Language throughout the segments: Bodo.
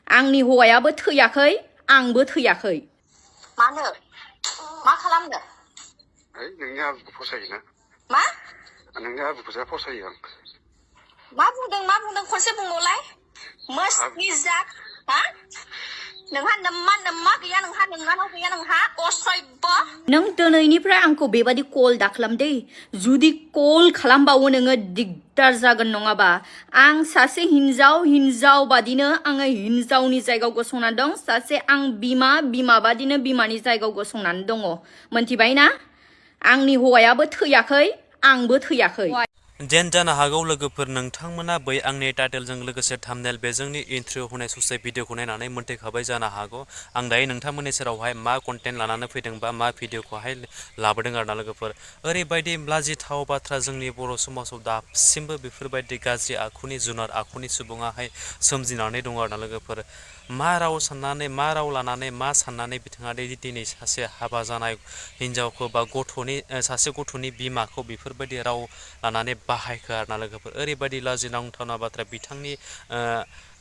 आंनि हौवायाबो थैयाखै आंबो थैयाखै मानो मा खालामनो नोंनि आबुखौ फसायोना मा नोंनि आबुखौ फसायो आं मा बुंदों खनसे बुंबावलाय मस्ति जात हा नोंहा नम्मा गैया नोंनाव गैया नोंहा असभ्य नों दिनैनिफ्राय आंखौ बेबादि कल दाखालाम दे जुदि कल खालामबावो नोङो दिगदार जागोन नङाबा आं सासे हिनजाव बादिनो आङो हिनजावनि जायगायाव गसंनानै दं सासे आं बिमा बादिनो बिमानि जायगायाव गसंनानै दङ मोनथिबाय ना आंनि हौवायाबो थैयाखै आंबो थैयाखै जेन जानो हागौ लोगोफोर नोंथांमोना बै आंनि टाइटेलजों लोगोसे थाम्बनेल बेजोंनि इन्ट्र' होनाय ससे भिडिअखौ नायनानै मोनथिखाबाय जानो हागौ आं दायो नोंथांमोननि सेरावहाय मा कन्टेन्ट लानानै फैदों बा मा भिडिअखौहाय लाबोदों आरोना लोगोफोर ओरैबायदि लाजिथाव बाथ्रा जोंनि बर' समाजाव दासिमबो बेफोरबायदि गाज्रि आखुनि जुनार आखुनि सुबुङाहाय सोमजिनानै दङ आरोना लोगोफोर मा राव साननानै मा राव लानानै मा साननानै बिथाङा दिनै सासे हाबा जानाय हिनजावखौ बा सासे गथ'नि बिमाखौ बेफोरबायदि राव लानानै बाहायखो आरोना लोगोफोर ओरैबायदि लाजिनांथावना बाथ्रा बिथांनि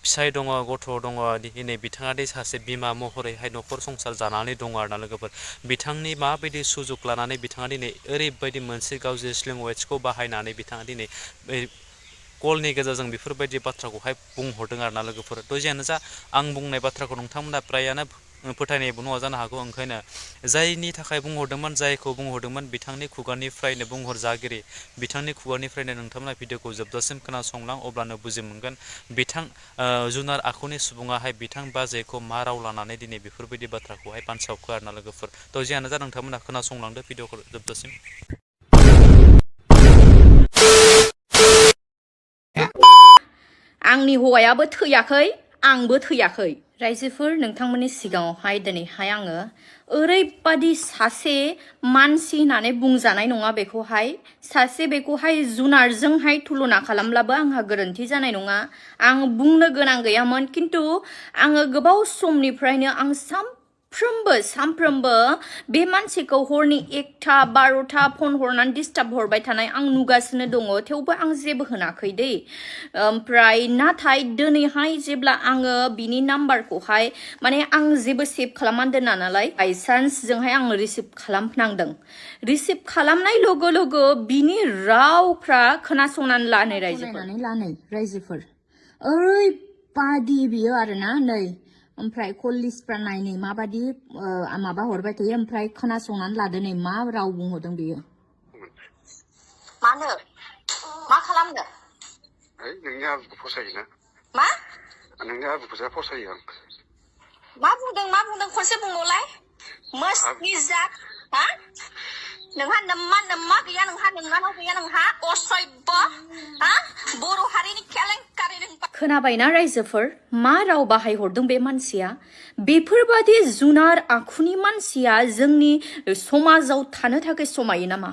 फिसाय दङ गथ' दङ दिनै बिथाङा सासे बिमा महरैहाय न'खर संसार जानानै दङ आरोना लोगोफोर बिथांनि माबायदि सुजुग लानानै बिथाङा दिनै ओरैबायदि मोनसे गावनि लेंगुवेजखौ बाहायनानै बिथाङा दिनै कलनि गेजेरजों बेफोरबायदि बाथ्राखौहाय बुंहरदों आरोना लोगोफोर थ' जियानो जा आं बुंनाय बाथ्राखौ नोंथांमोना फ्रायानो फोथायनायबो नङा जानो हागौ ओंखायनो जायनि थाखाय बुंहरदोंमोन जायखौ बुंहरदोंमोन बिथांनि खुगानिफ्रायनो बुंहरजागिरि बिथांनि खुगानिफ्रायनो नोंथांमोना भिडिअखौ जोबजासिम खोनासंलां अब्लानो बुजि मोनगोन बिथां जुनार आखुनि सुबुङाहाय बिथां बाजैखौ मा राव लानानै दिनै बेफोरबायदि बाथ्राखौहाय बानसावखो आरोना लोगोफोर थ' जियानो जा नोंथांमोना खोनासंलांदो भिडिअखौ जोबजासिम आंनि हौवायाबो थैयाखै आंबो थैयाखै रायजोफोर नोंथांमोननि सिगाङावहाय दिनैहाय आङो ओरैबादि सासे मानसि होननानै बुंजानाय नङा बेखौहाय जुनारजोंहाय तुलना खालामब्लाबो आंहा गोरोन्थि जानाय नङा आं बुंनो गोनां गैयामोन किन्तु आङो गोबाव समनिफ्रायनो आं सानफ्रोमबो बे मानसिखौ हरनि 1टा 12टा फन हरनानै डिस्टार्ब हरबाय थानाय आं नुगासिनो दङ थेवबो आं जेबो होनाखै दे ओमफ्राय नाथाय दिनैहाय जेब्ला आङो बिनि नाम्बारखौहाय माने आं जेबो सेभ खालामनानै दोना नालाय बायसान्स जोंहाय आं रिसिभ खालामनांदों रिसिभ खालामनाय लोगो बिनि रावफ्रा खोनासंनानै लानै रायजोफोर ओरैबादि बियो आरोना नै ओमफ्राय कल लिस्टफ्रा नायनै माबादि माबा हरबाय थायो ओमफ्राय खोनासंनानै लादो नै मा राव बुंहरदों बियो मानो मा खालामनो नोंनि आबुखौ फसायोना मा नोंनि आबुखौ फसायो आं मा बुंदों खनसे बुंबावलाय मस्ति जात हा नोंहा नम्मा गैया नोंनाव गैया नोंहा असभ्य हा बर' हारिनि केलेंकारि खोनाबायना रायजोफोर मा राव बाहायहरदों बे मानसिया बेफोरबादि जुनार आखुनि मानसिया जोंनि समाजाव थानो थाखाय समायो नामा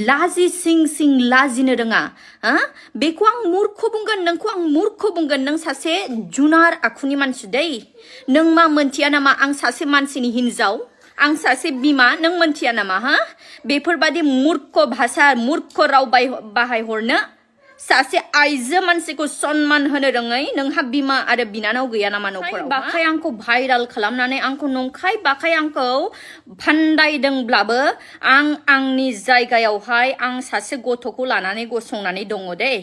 लाजि सिं लाजिनो रोङा बेखौ आं मुर्ख बुंगोन नोंखौ आं मुर्ख बुंगोन नों सासे जुनार आखुनि मानसि दै नों मा मोनथिया नामा आं सासे मानसिनि हिनजाव आं सासे बिमा नों मोनथिया नामा बेफोरबादि मुर्ख भाषा मुर्ख राव बाहायहरनो सासे आइजो मानसिखौ सन्मान होनो रोङै नोंहा बिमा आरो बिनानाव गैया नामा न'खराव बाखाय आंखौ भाइराल खालामनानै आंखौ नंखाय बाखाय आंखौ फान्दायदोंब्लाबो आं आंनि जायगायावहाय आं सासे गथ'खौ लानानै गसंनानै दङ दे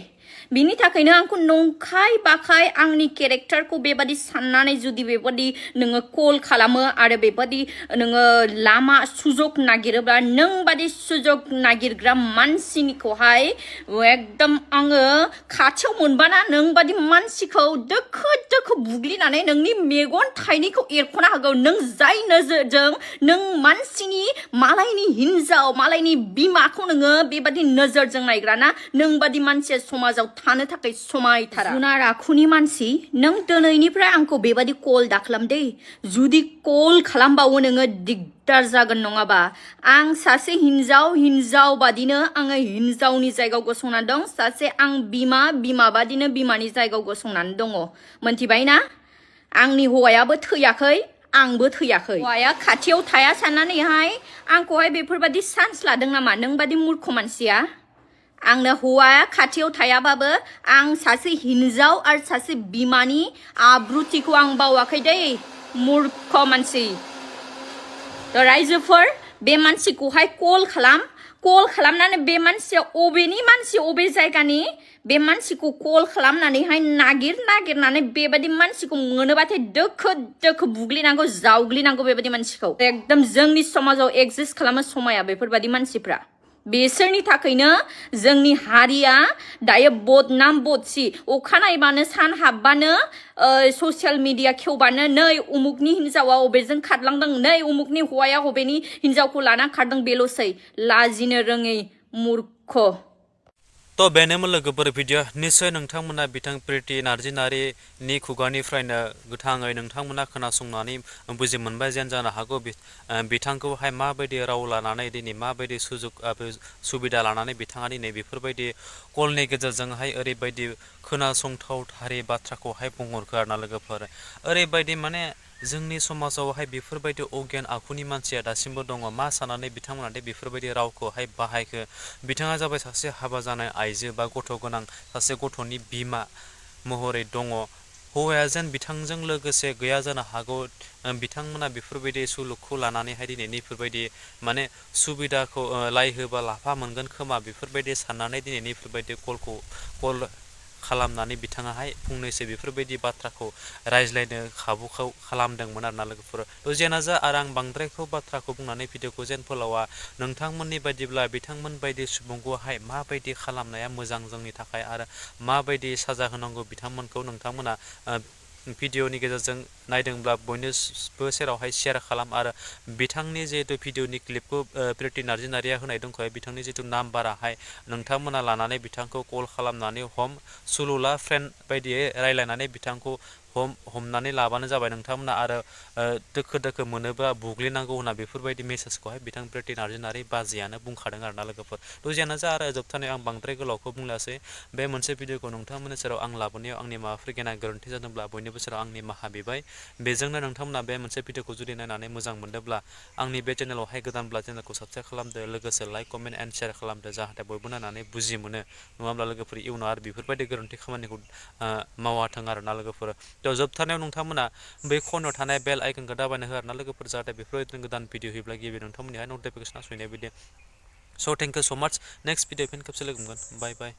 बिनि थाखायनो आंखौ नंखाय बाखाय आंनि केरेक्टारखौ बेबादि साननानै जुदि बेबादि नोङो कल खालामो आरो बेबादि नोङो लामा सुजग नागिरोब्ला नों बादि सुजग नागिरग्रा मानसिनिखौहाय एकदम आङो खाथियाव मोनबाना नों बादि मानसिखौ दोखो बुग्लिनानै नोंनि मेगन थाइनैखौ एरख'ना होगौ नों जाय नोजोरजों नों मानसिनि मालायनि हिनजाव मालायनि बिमाखौ नोङो बेबादि नोजोरजों नायग्राना नों बादि मानसिया समाजाव थानो थाखाय समायथारा जुनार आखुनि मानसि नों दिनैनिफ्राय आंखौ बेबादि कल दाखालाम दे जुदि कल खालामबावो नोङो दिगदार जागोन नङाबा आं सासे हिनजाव बादिनो आङो हिनजावनि जायगायाव गसंनानै दं सासे आं बिमा बादिनो बिमानि जायगायाव गसंनानै दङ मोनथिबाय ना आंनि हौवायाबो थैयाखै आंबो थैयाखै हौवाया खाथियाव थाया साननानैहाय आंखौहाय बेफोरबादि चान्स लादों नामा नों बादि मुर्ख मानसिया आंनो हौवाया खाथियाव थायाबाबो आं सासे हिनजाव आरो सासे बिमानि आब्रुथिखौ आं बावाखै दै मूर्ख मानसि रायजोफोर बे मानसिखौहाय कल खालामनानै बे मानसिया अबेनि मानसि अबे जायगानि बे मानसिखौ कल खालामनानैहाय नागिरनानै बेबादि मानसिखौ मोनोबाथाय दोखो बुग्लिनांगौ जावग्लिनांगौ बेबादि मानसिखौ एकदम जोंनि समाजाव एक्जिस्ट खालामो समाया बेफोरबादि मानसिफ्रा बेसोरनि थाखायनो जोंनि हारिया दायो बदनाम बदसि अखानायबानो सान हाबबानो ससियेल मिडिया खेवबानो नै उमुकनि हिनजावा अबेजों खारलांदों नै उमुकनि हौवाया अबेनि हिनजावखौ लाना खारदों बेल'सै लाजिनो रोङै मूर्ख तो बेनोमोन लोगोफोर भिडिअ निश्चय नोंथांमोना बिथां प्रिति नार्जिनारिनि खुगानिफ्रायनो गोथाङै नोंथांमोना खोनासंनानै बुजि मोनबाय जेन जानो हागौ बिथांखौहाय माबायदि राव लानानै दिनै माबायदि सुजुग सुबिदा लानानै बिथाङा दिनै बेफोरबायदि कलनि गेजेरजोंहाय ओरैबायदि खोनासंथावथारि बाथ्राखौहाय बुंहरखो आरोना लोगोफोर ओरैबायदि माने जोंनि समाजावहाय बेफोरबायदि अगियान आखुनि मानसिया दासिमबो दङ मा साननानै बिथांमोना बेफोरबायदि रावखौहाय बाहायखो बिथाङा जाबाय सासे हाबा जानाय आइजो बा गथ' गोनां सासे गथ'नि बिमा महरै दङ हौवाया जेन बिथांजों लोगोसे गैया जानो हागौ बिथांमोना बेफोरबायदि सुलुगखौ लानानैहाय दिनै बेफोरबायदि माने सुबिदाखौ लाय होबा लाफा मोनगोन खोमा बेफोरबायदि साननानै दिनै बेफोरबायदि कल खालामनानै बिथाङाहाय फंनैसो बेफोरबायदि बाथ्राखौ रायज्लायनो खाबुखौ खालामदोंमोन आरोना लोगोफोर थ' जेना जा आरो आं बांद्रायखौ बाथ्राखौ बुंनानै भिडिअखौ जेन फोलावा नोंथांमोननि बायदिब्ला बिथांमोन बायदि सुबुंखौहाय माबायदि खालामनाया मोजां जोंनि थाखाय आरो माबायदि साजा होनांगौ बिथांमोनखौ नोंथांमोना भिडिअनि गेजेरजों नायदोंब्ला बयनिबो सेरावहाय शेयार खालाम आरो बिथांनि जिहेतु भिडिअनि क्लिपखौ प्रिति नार्जिनारिया होनाय दंखायो बिथांनि जितु नाम्बाराहाय नोंथांमोना लानानै बिथांखौ कल खालामनानै सुलुला फ्रेन्ड बायदियै रायलायनानै बिथांखौ हमनानै लाबानो जाबाय नोंथांमोना आरो दोखो मोनोबा बुग्लिनांगौ होनना बेफोरबायदि मेसेजखौहाय बिथां प्रिति नार्जिनारि बाजैयानो बुंखादों आरोना लोगोफोर थ' जेना जा आरो जोबथानायाव आं बांद्राय गोलावखौ बुंलासै बे मोनसे भिडिअखौ नोंथांमोननि सेराव आं लाबोनायाव आंनि माबाफोर गेना गोरोन्थि जादोंब्ला बयनिबो सेराव आंनि निमाहा बिबाय बेजोंनो नोंथांमोना बे मोनसे भिडिअखौ जुदि नायनानै मोजां मोनदोंब्ला आंनि बे चेनेलावहाय गोदानब्ला चेनेलखौ साबस्क्राइब खालामदो लोगोसे लाइक कमेन्ट एन्ड शेयार खालामदो जाहाथे बयबो नायनानै बुजि मोनो नङाब्ला लोगोफोर इयुनाव आरो बेफोरबायदि गोरोन्थि खामानिखौ मावाथों आरोना लोगोफोर थ' जोबथानायाव नोंथांमोना बै खनायाव थानाय बेल आइकनखौ दाबायना हो आरोना लोगोफोर जाहाथे बेफोरबायदिनो गोदान भिडिअ होयोब्ला गिबि नोंथांमोननिहाय नटिफिकेसना सहैनाय बायदि स' थेंक इउ स' माच नेक्स्ट भिडिअ फिन खेबसे लोगो मोनगोन बाय बाय